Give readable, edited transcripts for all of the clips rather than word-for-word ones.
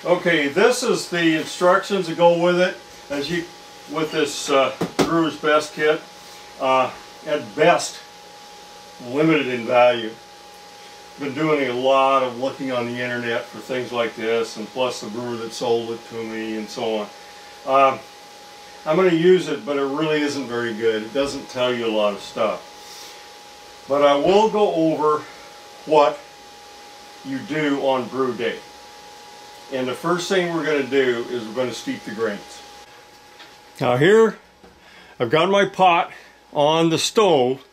Okay, this is the instructions that go with it. As you with this Brewer's Best kit, at best limited in value. Been doing a lot of looking on the internet for things like this, and plus the brewer that sold it to me and so on. I'm going to use it, but it really isn't very good. It doesn't tell you a lot of stuff. But I will go over what you do on brew day. And the first thing we're going to do is we're going to steep the grains. Now here, I've got my pot on the stove,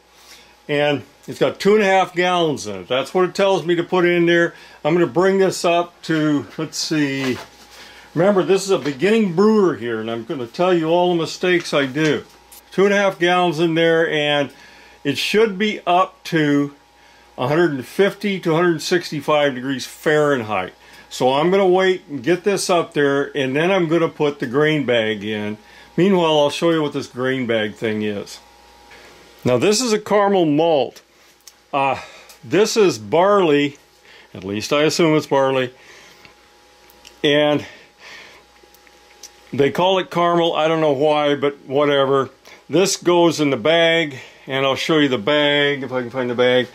and it's got 2.5 gallons in it. That's what it tells me to put in there. I'm going to bring this up to, let's see, remember this is a beginning brewer here, and I'm going to tell you all the mistakes I do. 2.5 gallons in there, and it should be up to 150 to 165 degrees Fahrenheit. So I'm going to wait and get this up there, and then I'm going to put the grain bag in. Meanwhile, I'll show you what this grain bag thing is. Now this is a caramel malt. This is barley, at least I assume it's barley, and they call it caramel. I don't know why, but whatever. This goes in the bag, and I'll show you the bag if I can find the bag,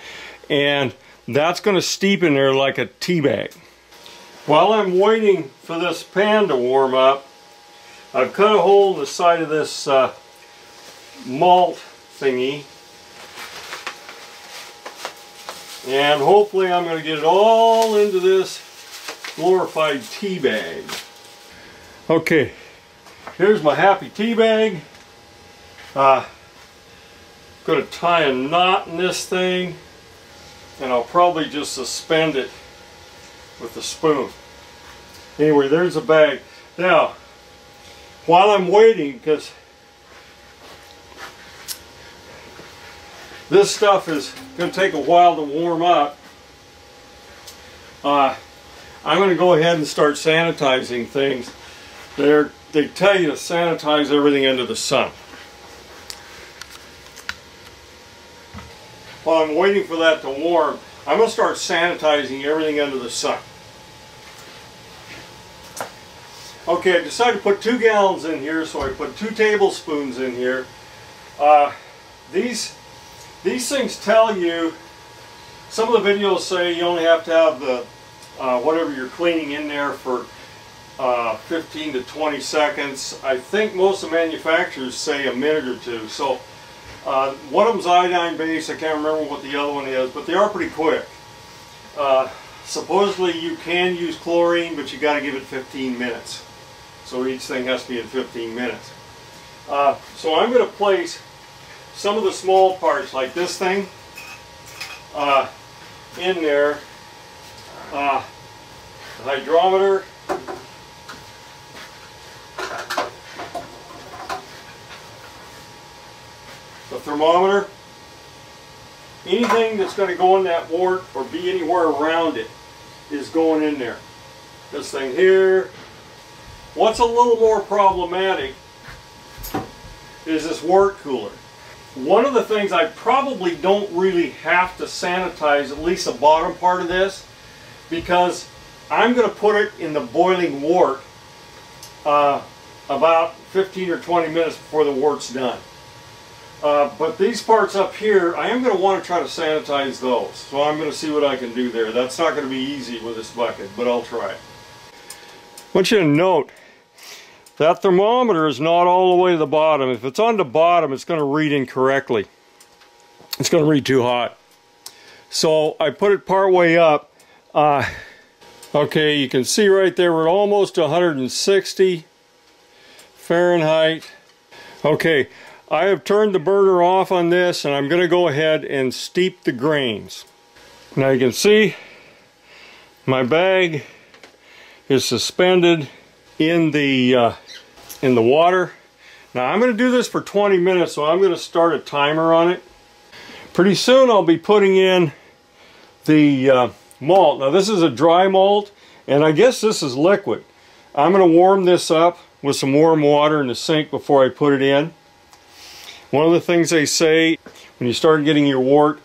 and that's going to steep in there like a tea bag. While I'm waiting for this pan to warm up, I've cut a hole in the side of this malt thingy, and hopefully I'm going to get it all into this glorified tea bag. Okay, here's my happy tea bag. Going to tie a knot in this thing, and I'll probably just suspend it with the spoon. Anyway, there's the bag. Now, while I'm waiting, because this stuff is going to take a while to warm up, I'm going to go ahead and start sanitizing things. They tell you to sanitize everything under the sun. While I'm waiting for that to warm, I'm going to start sanitizing everything under the sun. Okay, I decided to put 2 gallons in here, so I put 2 tablespoons in here. These things tell you, some of the videos say you only have to have the whatever you're cleaning in there for 15 to 20 seconds. I think most of the manufacturers say a minute or two. So one of them's iodine based. I can't remember what the other one is, but they are pretty quick. Supposedly you can use chlorine, but you got to give it 15 minutes. So each thing has to be in 15 minutes. So I'm going to place some of the small parts, like this thing, in there. The hydrometer, the thermometer, anything that's going to go in that wort or be anywhere around it is going in there. This thing here. What's a little more problematic is this wort cooler. One of the things I probably don't really have to sanitize, at least the bottom part of this, because I'm going to put it in the boiling wort about 15 or 20 minutes before the wort's done. But these parts up here, I am going to want to try to sanitize those. So I'm going to see what I can do there. That's not going to be easy with this bucket, but I'll try it. I want you to note that thermometer is not all the way to the bottom. If it's on the bottom, it's going to read incorrectly. It's going to read too hot. So I put it part way up. Okay, you can see right there we're almost 160 Fahrenheit. Okay, I have turned the burner off on this, and I'm going to go ahead and steep the grains. Now you can see my bag is suspended in the water. Now I'm going to do this for 20 minutes, so I'm going to start a timer on it. Pretty soon I'll be putting in the malt. Now this is a dry malt, and I guess this is liquid. I'm going to warm this up with some warm water in the sink before I put it in. One of the things they say when you start getting your wort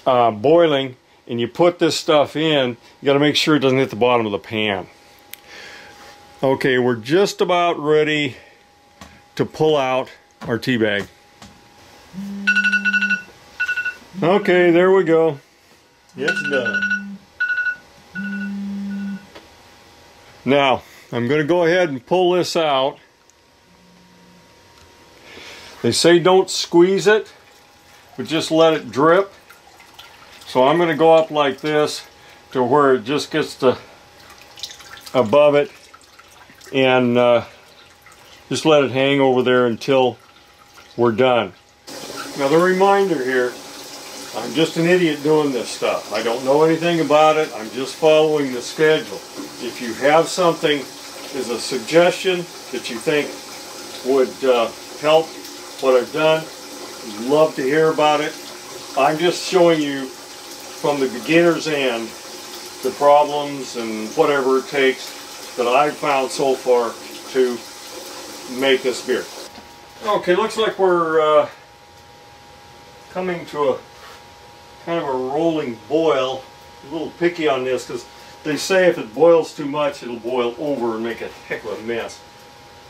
boiling and you put this stuff in, you got to make sure it doesn't hit the bottom of the pan. Okay, we're just about ready to pull out our tea bag. Okay, there we go. It's done. Now, I'm going to go ahead and pull this out. They say don't squeeze it, but just let it drip. So I'm going to go up like this to where it just gets to above it, and just let it hang over there until we're done. Another reminder here, I'm just an idiot doing this stuff. I don't know anything about it. I'm just following the schedule. If you have something as a suggestion that you think would help what I've done, I'd love to hear about it. I'm just showing you from the beginner's end the problems and whatever it takes that I've found so far to make this beer. Okay, looks like we're coming to a kind of a rolling boil. A little picky on this because they say if it boils too much it'll boil over and make a heck of a mess.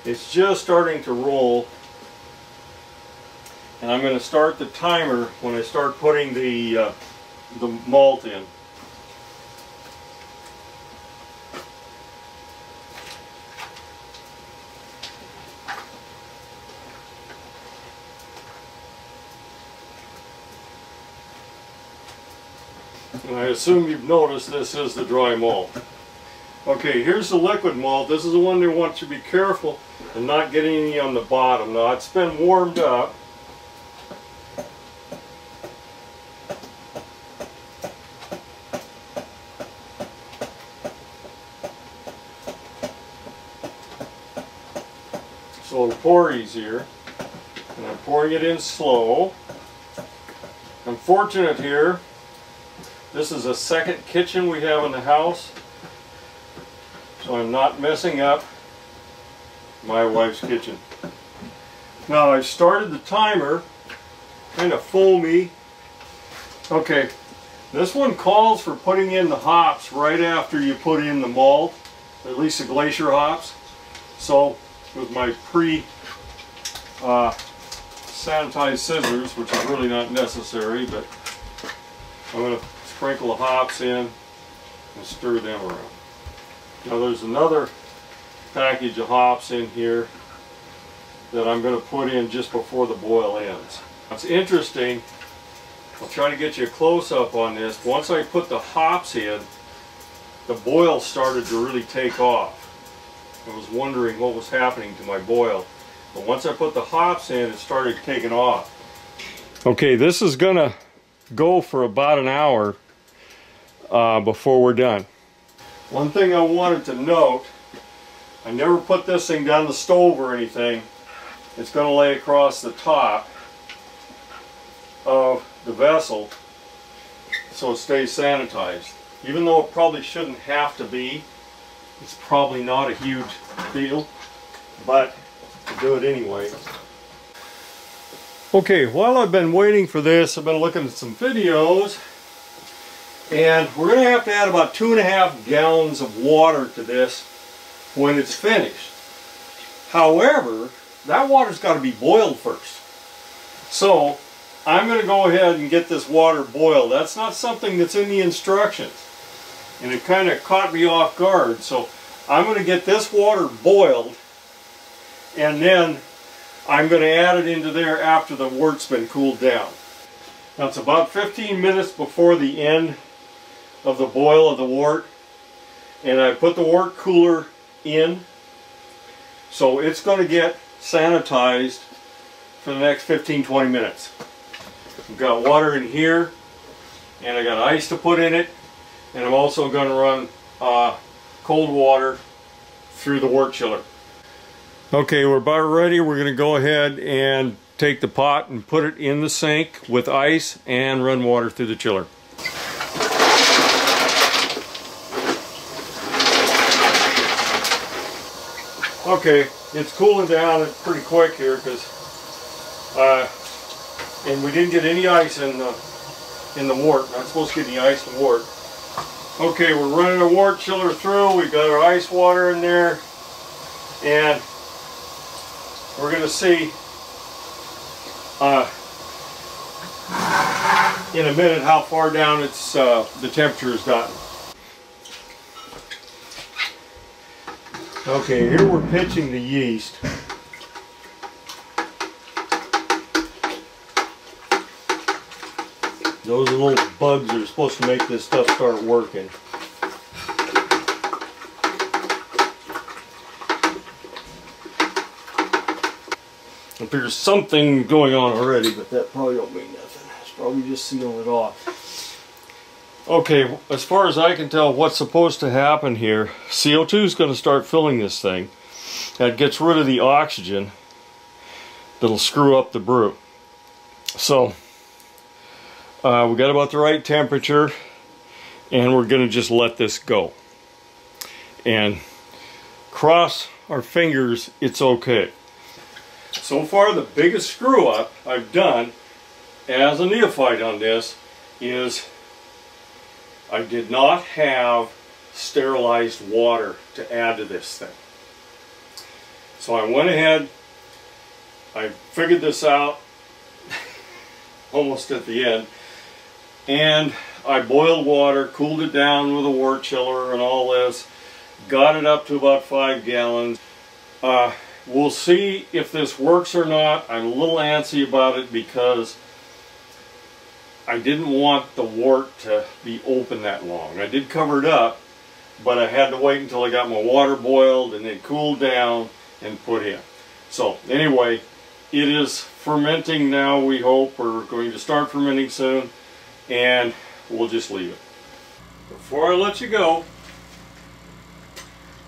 It's just starting to roll, and I'm going to start the timer when I start putting the malt in. And I assume you've noticed this is the dry malt. Okay, here's the liquid malt. This is the one they want you to be careful and not get any on the bottom. Now it's been warmed up. So it'll pour easier. And I'm pouring it in slow. I'm fortunate here. This is a second kitchen we have in the house, so I'm not messing up my wife's kitchen. Now I started the timer, kind of foamy. Okay, this one calls for putting in the hops right after you put in the malt, at least the glacier hops. So with my sanitized scissors, which is really not necessary, but I'm going to sprinkle the hops in and stir them around. Now there's another package of hops in here that I'm going to put in just before the boil ends. It's interesting, I'll try to get you a close-up on this. Once I put the hops in, the boil started to really take off. I was wondering what was happening to my boil. But once I put the hops in, it started taking off. Okay, this is going to go for about an hour before we're done. One thing I wanted to note, I never put this thing down the stove or anything. It's going to lay across the top of the vessel so it stays sanitized. Even though it probably shouldn't have to be, it's probably not a huge deal, but I'll do it anyway. Okay, while I've been waiting for this, I've been looking at some videos, and we're going to add about 2.5 gallons of water to this when it's finished. However, that water's got to be boiled first. So I'm going to go ahead and get this water boiled. That's not something that's in the instructions, and it kind of caught me off guard. So I'm going to get this water boiled, and then I'm going to add it into there after the wort's been cooled down. Now it's about 15 minutes before the end of the boil of the wort, and I put the wort cooler in, so it's going to get sanitized for the next 15-20 minutes. I've got water in here, and I got ice to put in it, and I'm also going to run cold water through the wort chiller. Okay, we're about ready. We're going to go ahead and take the pot and put it in the sink with ice and run water through the chiller. Okay, it's cooling down pretty quick here because, and we didn't get any ice in the wort. Not supposed to get any ice in the wort. Okay, we're running our wort chiller through. We got our ice water in there. And we're going to see in a minute how far down it's the temperature has gotten. Okay, here we're pitching the yeast. Those are little bugs that are supposed to make this stuff start working. I figure something going on already, but that probably don't mean nothing. It's probably just sealing it off. Okay, as far as I can tell, what's supposed to happen here, CO2 is going to start filling this thing. That gets rid of the oxygen that'll screw up the brew. So, we got about the right temperature, and we're going to just let this go. And cross our fingers, it's okay. So far, the biggest screw up I've done as a neophyte on this is I did not have sterilized water to add to this thing. So I went ahead, I figured this out almost at the end, and I boiled water, cooled it down with a wort chiller and all this, got it up to about 5 gallons. We'll see if this works or not. I'm a little antsy about it because I didn't want the wort to be open that long. I did cover it up, but I had to wait until I got my water boiled and it cooled down and put in. So anyway, it is fermenting now, we hope. We're going to start fermenting soon, and we'll just leave it. Before I let you go,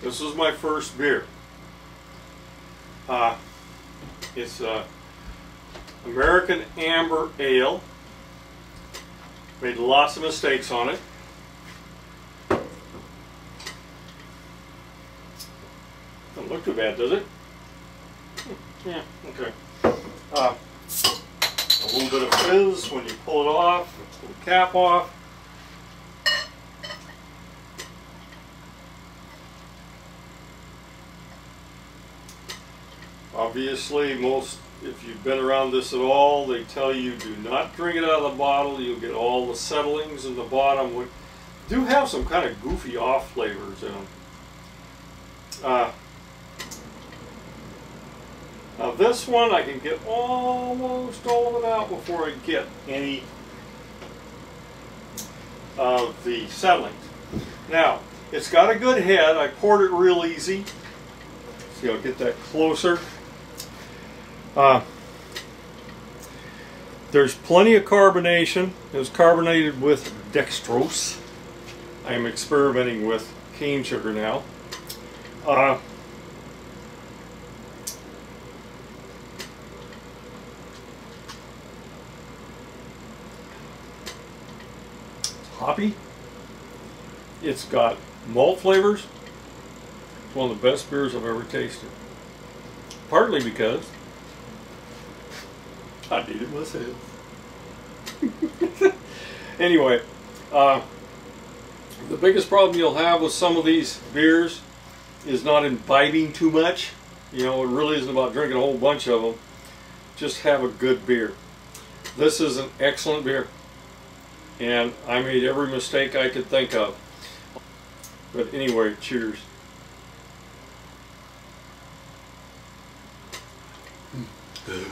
this is my first beer. It's American Amber Ale. Made lots of mistakes on it. Doesn't look too bad, does it? Yeah, okay. A little bit of fizz when you pull it off, pull the cap off. Obviously, if you've been around this at all, they tell you do not drink it out of the bottle. You'll get all the settlings in the bottom. We do have some kind of goofy off flavors in them. Now this one I can get almost all of it out before I get any of the settlings. Now, it's got a good head. I poured it real easy. See, I'll get that closer. There's plenty of carbonation. It was carbonated with dextrose. I am experimenting with cane sugar now. It's hoppy. It's got malt flavors. It's one of the best beers I've ever tasted. Partly because I need it myself. Anyway, the biggest problem you'll have with some of these beers is not imbibing too much. You know, it really isn't about drinking a whole bunch of them. Just have a good beer. This is an excellent beer, and I made every mistake I could think of. But anyway, cheers. Good.